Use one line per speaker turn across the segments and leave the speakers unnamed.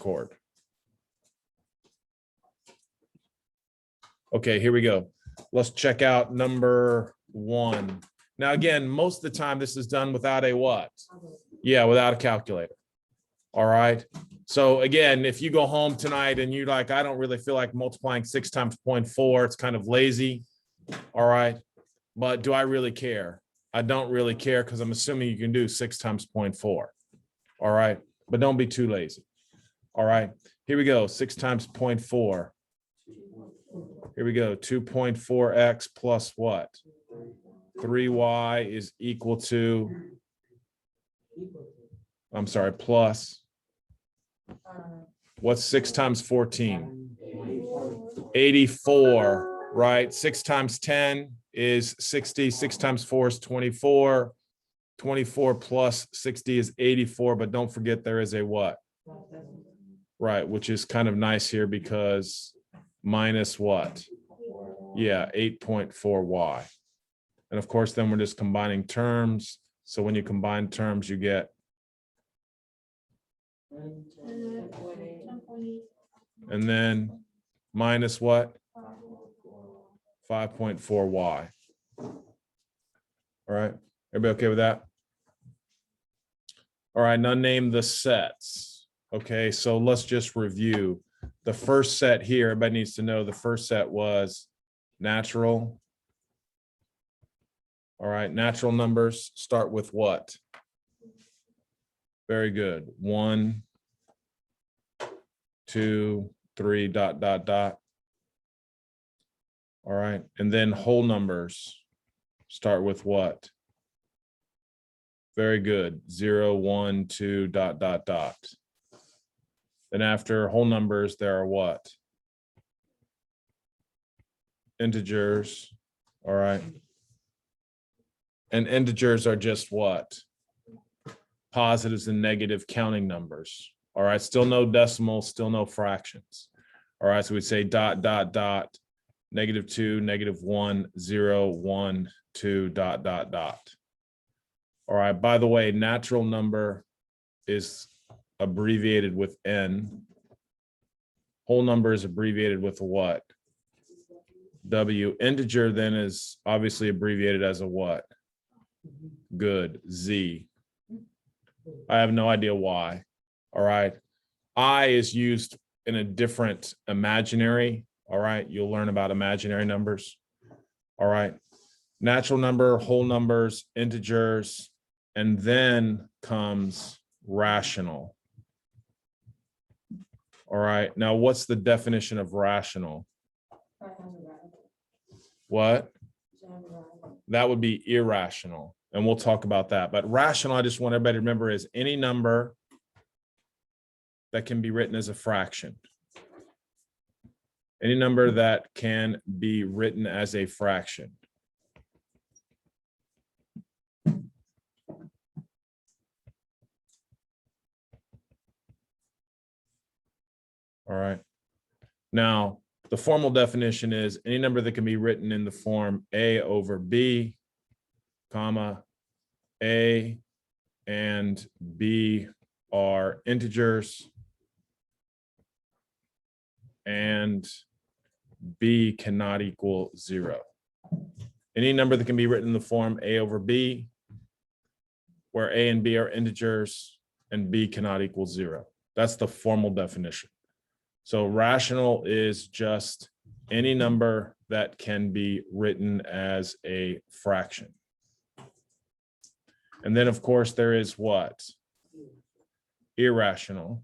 chord. Okay, here we go. Let's check out number 1. Now, again, most of the time this is done without a what? Yeah, without a calculator. All right. So again, if you go home tonight and you're like, I don't really feel like multiplying 6 times 0.4, it's kind of lazy. All right. But do I really care? I don't really care because I'm assuming you can do 6 times 0.4. All right. But don't be too lazy. All right. Here we go. 6 times 0.4. Here we go. 2.4x plus what? 3y is equal to, I'm sorry, plus. What's 6 times 14? 84, right? 6 times 10 is 60. 6 times 4 is 24. 24 plus 60 is 84, but don't forget there is a what? Right, which is kind of nice here because minus what? Yeah, 8.4y. And of course, then we're just combining terms. So when you combine terms, you get and then minus what? 5.4y. All right, everybody okay with that? All right, now name the sets. Okay, so let's just review. The first set here, everybody needs to know the first set was natural. All right, natural numbers start with what? Very good. 1, 2, 3, dot, dot, dot. All right, and then whole numbers start with what? Very good. 0, 1, 2, dot, dot, dot. Then after whole numbers, there are what? Integers. All right. And integers are just what? Positives and negative counting numbers. All right. Still no decimals, still no fractions. All right. So we say dot, dot, dot, -2, -1, 0, 1, 2, dot, dot, dot. All right. By the way, natural number is abbreviated with N. Whole number is abbreviated with a what? W. Integer then is obviously abbreviated as a what? Good. Z. I have no idea why. All right. I is used in a different imaginary. All right. You'll learn about imaginary numbers. All right. Natural number, whole numbers, integers, and then comes rational. All right. Now, what's the definition of rational? What? That would be irrational. And we'll talk about that. But rational, I just want everybody to remember, is any number that can be written as a fraction. Any number that can be written as a fraction. All right. Now, the formal definition is any number that can be written in the form A over B, comma, A and B are integers, and B cannot equal 0. Any number that can be written in the form A over B, where A and B are integers, and B cannot equal 0. That's the formal definition. So rational is just any number that can be written as a fraction. And then, of course, there is what? Irrational.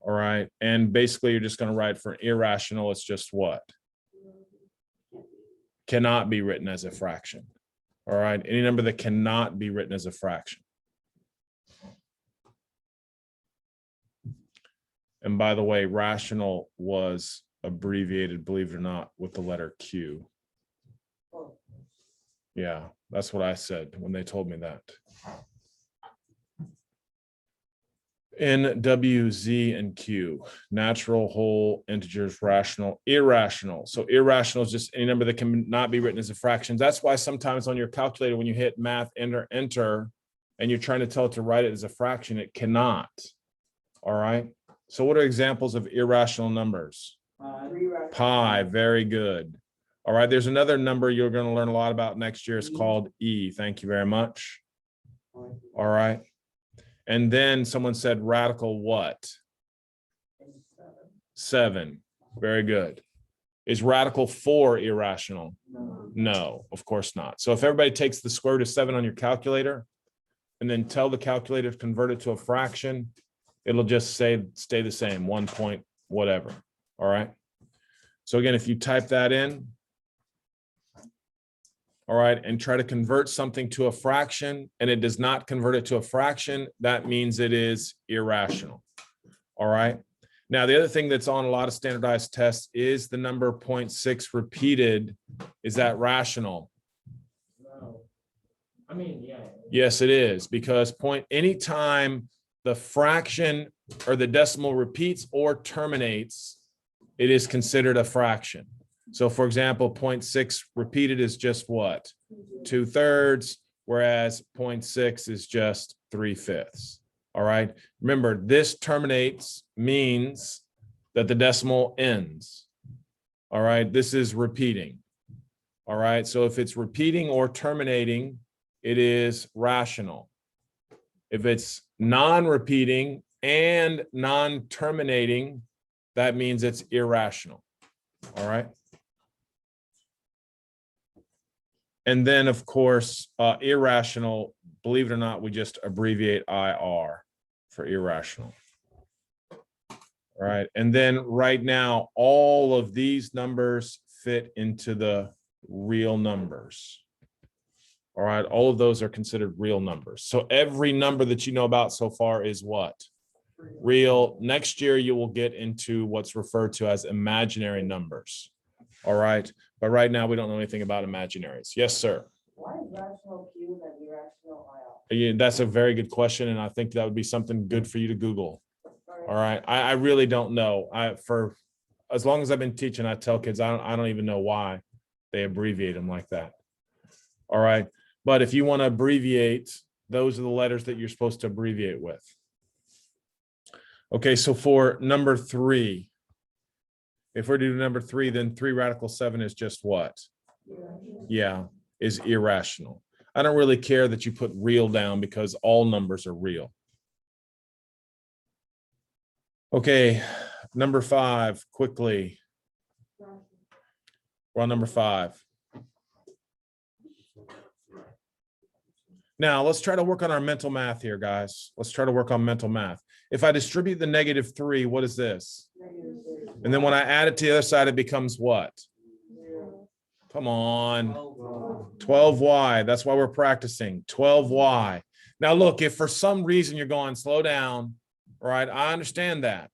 All right. And basically, you're just going to write for irrational. It's just what? Cannot be written as a fraction. All right. Any number that cannot be written as a fraction. And by the way, rational was abbreviated, believe it or not, with the letter Q. Yeah, that's what I said when they told me that. N, W, Z, and Q. Natural, whole, integers, rational, irrational. So irrational is just any number that can not be written as a fraction. That's why sometimes on your calculator, when you hit math, enter, and you're trying to tell it to write it as a fraction, it cannot. All right. So what are examples of irrational numbers? Pi, very good. All right, there's another number you're going to learn a lot about next year. It's called E. Thank you very much. All right. And then someone said radical what? 7. Very good. Is radical 4 irrational? No, of course not. So if everybody takes the square root of 7 on your calculator and then tell the calculator to convert it to a fraction, it'll just say stay the same, 1 point whatever. All right. So again, if you type that in, all right, and try to convert something to a fraction and it does not convert it to a fraction, that means it is irrational. All right. Now, the other thing that's on a lot of standardized tests is the number 0.6 repeated. Is that rational?
No. I mean, yeah.
Yes, it is, because anytime the fraction or the decimal repeats or terminates, it is considered a fraction. So for example, 0.6 repeated is just what? 2/3, whereas 0.6 is just 3/5. All right. Remember, this terminates means that the decimal ends. All right. This is repeating. All right. So if it's repeating or terminating, it is rational. If it's non-repeating and non-terminating, that means it's irrational. All right. And then, of course, irrational, believe it or not, we just abbreviate IR for irrational. All right. And then right now, all of these numbers fit into the real numbers. All right. All of those are considered real numbers. So every number that you know about so far is what? Real. Next year, you will get into what's referred to as imaginary numbers. All right. But right now, we don't know anything about imaginaries. Yes, sir.
Why is rational Q and irrational IR?
Yeah, that's a very good question. And I think that would be something good for you to Google. All right. I really don't know. For as long as I've been teaching, I tell kids, I don't even know why they abbreviate them like that. All right. But if you want to abbreviate, those are the letters that you're supposed to abbreviate with. Okay. So for number 3, if we're doing number 3, then 3 radical 7 is just what? Yeah, is irrational. I don't really care that you put real down because all numbers are real. Okay, number 5, quickly. We're on number 5. Now, let's try to work on our mental math here, guys. Let's try to work on mental math. If I distribute the -3, what is this? And then when I add it to the other side, it becomes what? Come on. 12y. That's why we're practicing. 12y. Now, look, if for some reason you're going, slow down, all right, I understand that.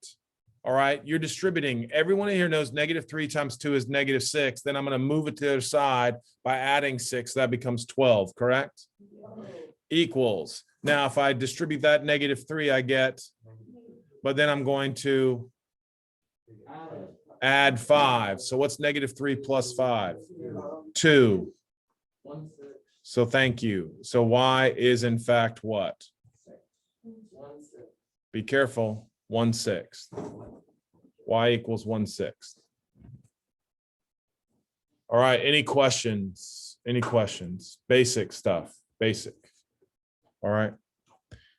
All right, you're distributing. Everyone in here knows -3 times 2 is -6. Then I'm going to move it to the other side by adding 6. That becomes 12, correct? Equals. Now, if I distribute that -3, I get, but then I'm going to add 5. So what's -3 plus 5? 2. So thank you. So y is in fact what? Be careful. 1/6. Y equals 1/6. All right. Any questions? Any questions? Basic stuff. Basic. All right.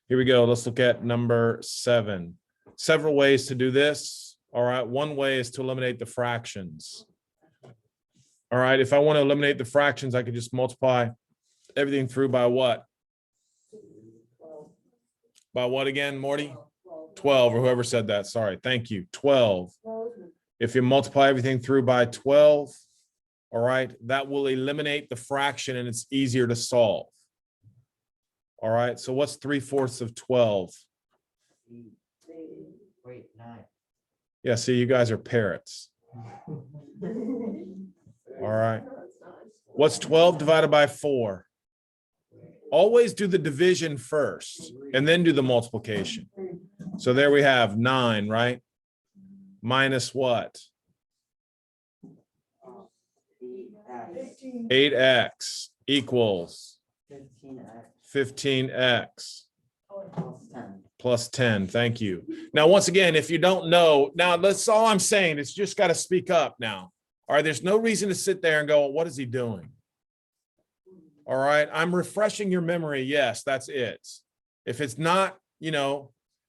Here we go. Let's look at number 7. Several ways to do this. All right. One way is to eliminate the fractions. All right. If I want to eliminate the fractions, I could just multiply everything through by what? By what again, Morty? 12, or whoever said that. Sorry. Thank you. 12. If you multiply everything through by 12, all right, that will eliminate the fraction and it's easier to solve. All right. So what's 3/4 of 12?
Wait, 9.
Yeah. See, you guys are parrots. All right. What's 12 divided by 4? Always do the division first and then do the multiplication. So there we have 9, right? Minus what? 8x equals
15x
15x
plus 10.
plus 10. Thank you. Now, once again, if you don't know, now that's all I'm saying. It's just got to speak up now. All right. There's no reason to sit there and go, what is he doing? All right. I'm refreshing your memory. Yes, that's it. If it's not, if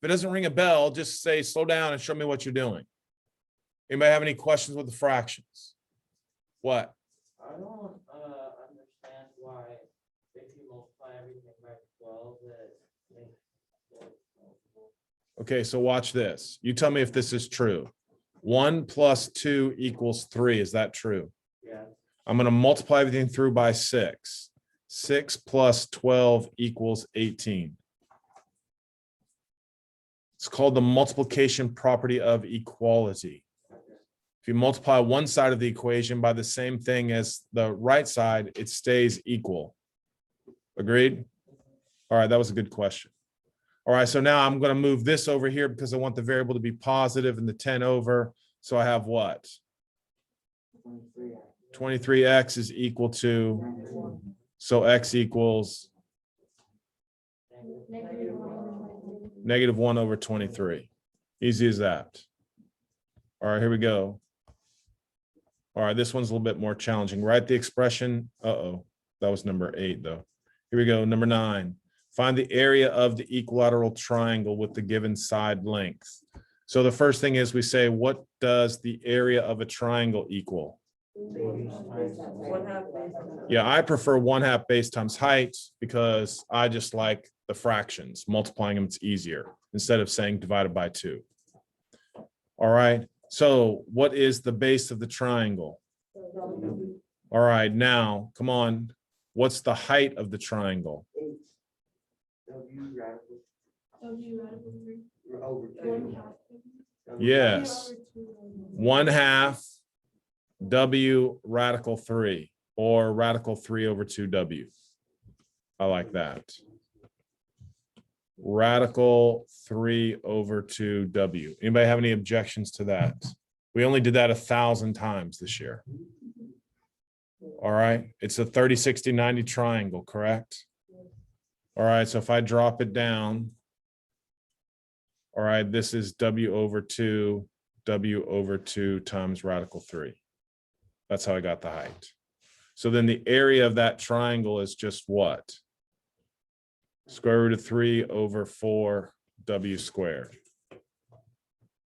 it doesn't ring a bell, just say, slow down and show me what you're doing. Anybody have any questions with the fractions? What?
I don't understand why if you multiply everything by 12 that makes
Okay, so watch this. You tell me if this is true. 1 plus 2 equals 3. Is that true?
yeah.
I'm going to multiply everything through by 6. 6 plus 12 equals 18. It's called the multiplication property of equality. If you multiply one side of the equation by the same thing as the right side, it stays equal. Agreed? All right, that was a good question. All right, so now I'm going to move this over here because I want the variable to be positive and the 10 over. So I have what? 23x is equal to, so x equals negative 1 over 23. Easy as that. All right, here we go. All right, this one's a little bit more challenging. Write the expression. Uh-oh, that was number 8, though. Here we go, number 9. Find the area of the equilateral triangle with the given side length. So the first thing is we say, what does the area of a triangle equal? Yeah, I prefer 1/2 base times height because I just like the fractions. Multiplying them, it's easier instead of saying divided by 2. All right. So what is the base of the triangle? All right, now, come on. What's the height of the triangle? Yes. 1/2 W radical 3 or radical 3 over 2W. I like that. Radical 3 over 2W. Anybody have any objections to that? We only did that 1,000 times this year. All right. It's a 30, 60, 90 triangle, correct? All right. So if I drop it down, all right, this is W over 2 times radical 3. That's how I got the height. So then the area of that triangle is just what? Square root of 3 over 4 W squared.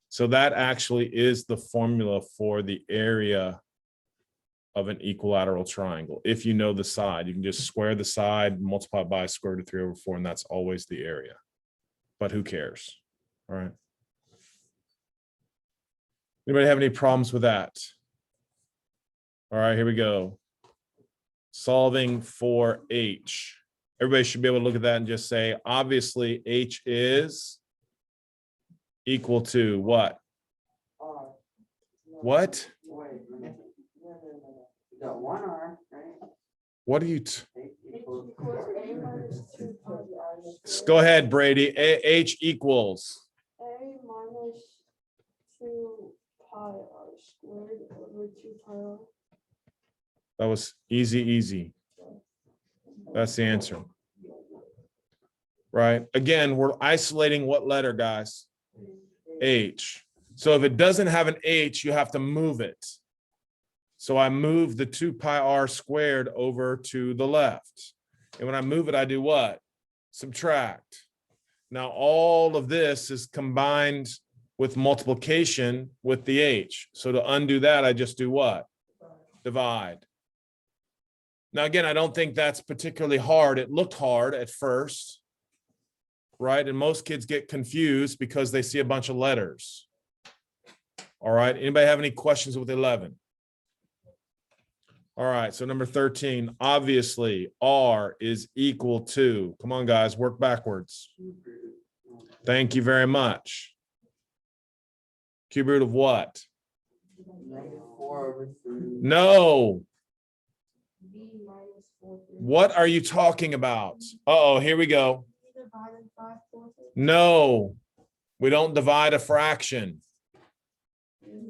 So that actually is the formula for the area of an equilateral triangle. If you know the side, you can just square the side, multiply by square root of 3 over 4, and that's always the area. But who cares? All right. Anybody have any problems with that? All right, here we go. Solving for H. Everybody should be able to look at that and just say, obviously, H is equal to what? What?
Got 1 R, right?
What are you? Go ahead, Brady. H equals.
A minus 2 pi r squared over 2 pi r.
That was easy. That's the answer. Right. Again, we're isolating what letter, guys? H. So if it doesn't have an H, you have to move it. So I move the 2 pi r squared over to the left. And when I move it, I do what? Subtract. Now all of this is combined with multiplication with the H. So to undo that, I just do what? Divide. Now, again, I don't think that's particularly hard. It looked hard at first, right? And most kids get confused because they see a bunch of letters. All right. Anybody have any questions with 11? All right. So number 13, obviously, R is equal to, come on, guys, work backwards. Thank you very much. Cube root of what? No. What are you talking about? Uh-oh, here we go. No, we don't divide a fraction.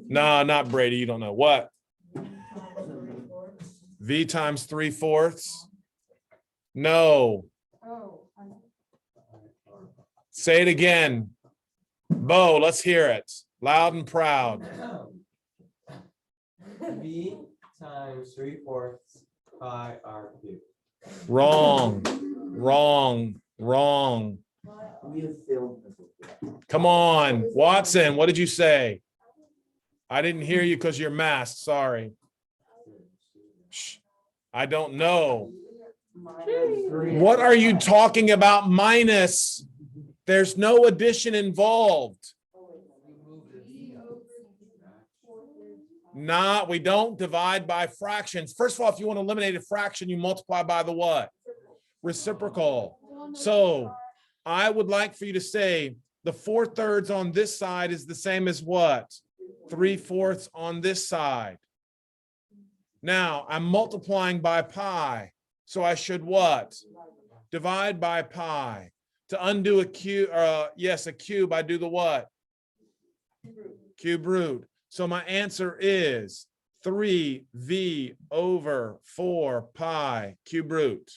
No, not Brady. You don't know what? V times 3/4. No. Say it again. Bo, let's hear it. Loud and proud.
V times 3/4 pi r cubed.
Wrong, wrong, wrong.
We have filmed this before.
Come on, Watson, what did you say? I didn't hear you because you're masked, sorry. Shh, I don't know. What are you talking about minus? There's no addition involved. Nah, we don't divide by fractions. First of all, if you want to eliminate a fraction, you multiply by the what? Reciprocal. So I would like for you to say the 4/3 on this side is the same as what? 3/4 on this side. Now I'm multiplying by pi. So I should what? Divide by pi. To undo a cube, yes, a cube, I do the what? Cube root. So my answer is 3v over 4 pi cube root.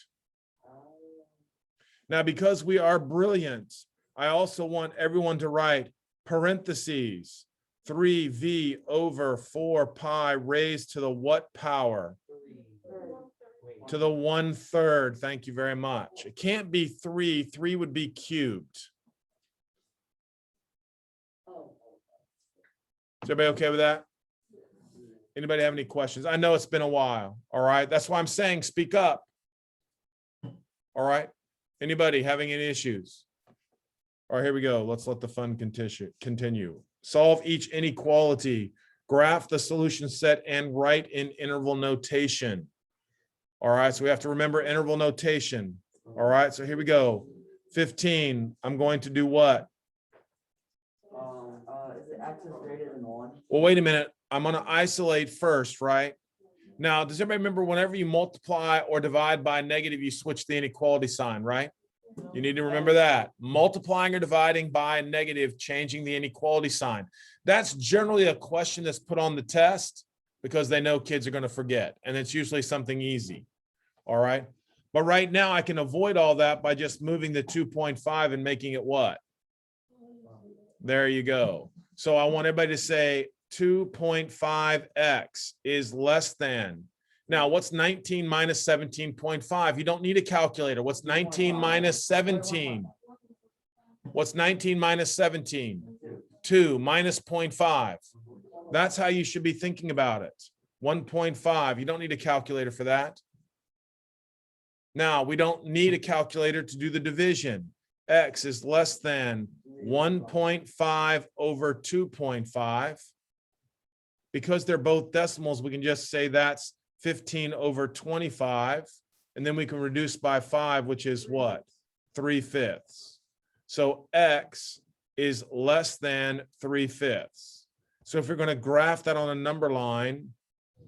Now, because we are brilliant, I also want everyone to write parentheses, 3v over 4 pi raised to the what power? To the 1/3. Thank you very much. It can't be 3. 3 would be cubed. Is everybody okay with that? Anybody have any questions? I know it's been a while. All right. That's why I'm saying speak up. All right. Anybody having any issues? All right, here we go. Let's let the fun continue. Solve each inequality, graph the solution set, and write in interval notation. All right, so we have to remember interval notation. All right, so here we go. 15, I'm going to do what?
Is it x is greater than 1?
Well, wait a minute. I'm going to isolate first, right? Now, does everybody remember whenever you multiply or divide by negative, you switch the inequality sign, right? You need to remember that. Multiplying or dividing by a negative, changing the inequality sign. That's generally a question that's put on the test because they know kids are going to forget, and it's usually something easy. All right. But right now I can avoid all that by just moving the 2.5 and making it what? There you go. So I want everybody to say 2.5x is less than. Now, what's 19 minus 17.5? You don't need a calculator. What's 19 minus 17? What's 19 minus 17? 2 minus 0.5. That's how you should be thinking about it. 1.5. You don't need a calculator for that. Now, we don't need a calculator to do the division. X is less than 1.5 over 2.5. Because they're both decimals, we can just say that's 15 over 25. And then we can reduce by 5, which is what? 3/5. So X is less than 3/5. So if you're going to graph that on a number line,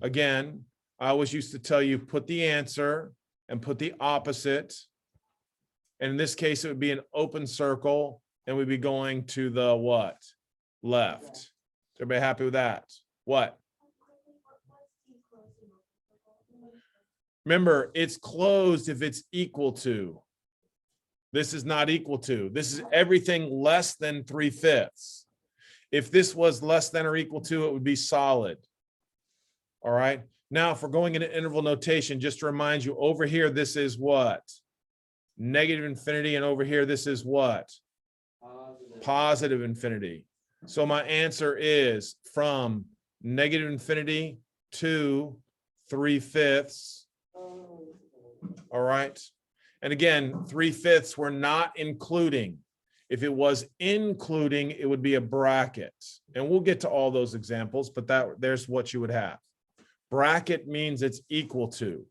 again, I always used to tell you, put the answer and put the opposite. And in this case, it would be an open circle, and we'd be going to the what? Left. Is everybody happy with that? What? Remember, it's closed if it's equal to. This is not equal to. This is everything less than 3/5. If this was less than or equal to, it would be solid. All right. Now, if we're going into interval notation, just to remind you, over here, this is what? Negative infinity, and over here, this is what? Positive infinity. So my answer is from negative infinity to 3/5. All right. And again, 3/5 we're not including. If it was including, it would be a bracket. And we'll get to all those examples, but there's what you would have. Bracket means it's equal to.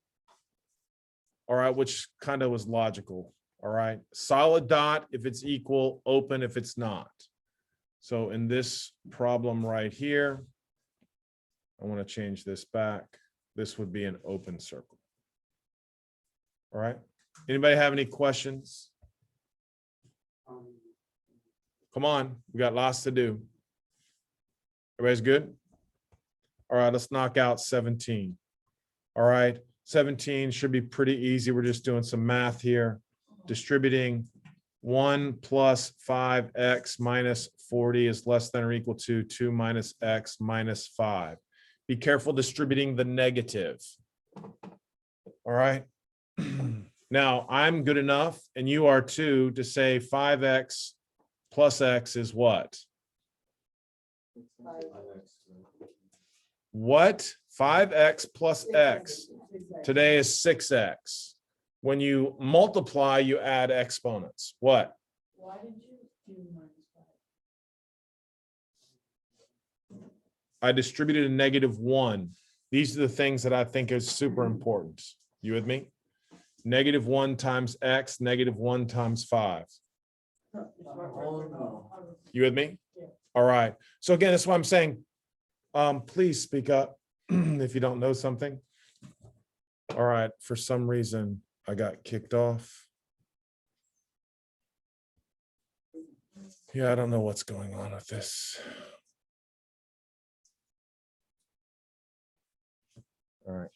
All right, which kind of was logical. All right. Solid dot if it's equal, open if it's not. So in this problem right here, I want to change this back. This would be an open circle. All right. Anybody have any questions? Come on, we got lots to do. Everybody's good? All right, let's knock out 17. All right, 17 should be pretty easy. We're just doing some math here. Distributing 1 plus 5x minus 40 is less than or equal to 2 minus x minus 5. Be careful distributing the negative. All right. Now, I'm good enough, and you are too, to say 5x plus x is what? What? 5x plus x today is 6x. When you multiply, you add exponents. What?
Why did you do minus five?
I distributed a -1. These are the things that I think is super important. You with me? -1 times x, -1 times 5.
Oh, no.
You with me?
Yeah.
All right. So again, that's why I'm saying, please speak up if you don't know something. All right. For some reason, I got kicked off. Yeah, I don't know what's going on with this. All right.